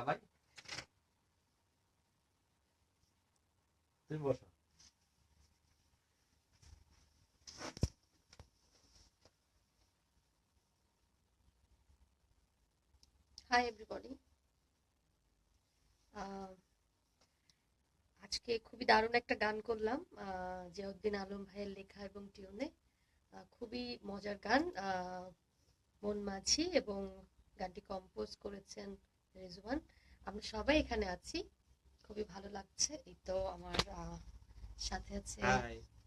ভাই তুমি বসো। Hi everybody. আজকে খুবই দারুণ একটা গান করলাম জিয়াউদ্দিন আলম ভাইয়ের লেখা এবং টিউনে। খুবই মজার গান, মন মাঝি, এবং গানটি কম্পোজ করেছেন রেজওয়ান। আমরা সবাই এখানে আছি, খুবই ভালো লাগছে। এই তো আমার সাথে আছে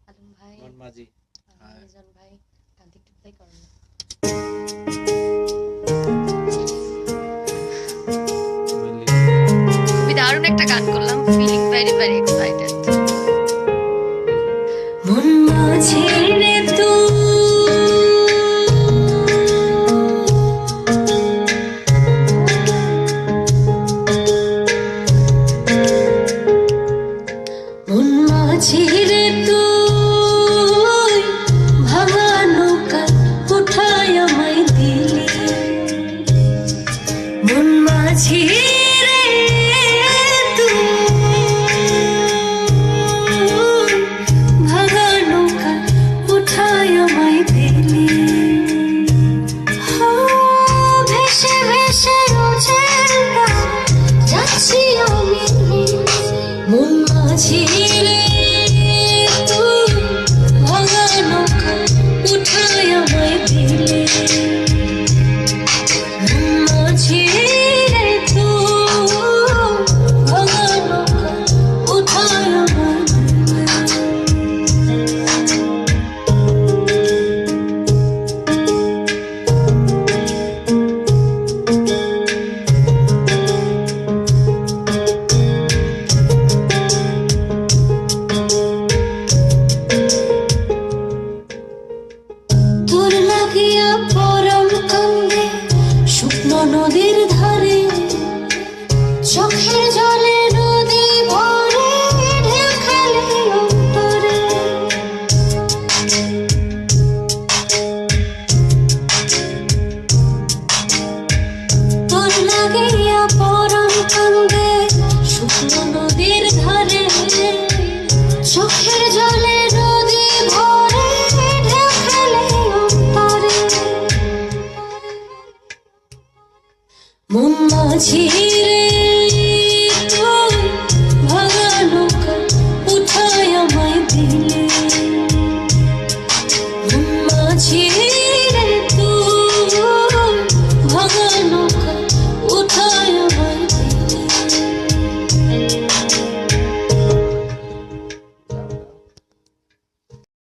আলম ভাই, মন মাঝি, রেজওয়ান ভাই। গানটি একটু প্লে করেন। দারুণ একটা গান করলাম, ফিলিং ভেরি ভেরি এক্সাইটেড। মন মাঝে রে মন মাঝে রে তুই ভাঙা নৌকা উঠায় আমায় দিলি। মন মাঝে নদীর ধারে চোখের জলে নদী ভরে ঢেউ খেলে অন্তরে। তোর লাগিয়া পরম কান্দে শুকনো নদীর ধারে চোখের জলে নদী ভরে ঢেউ খেলে অন্তরে। মন মাঝি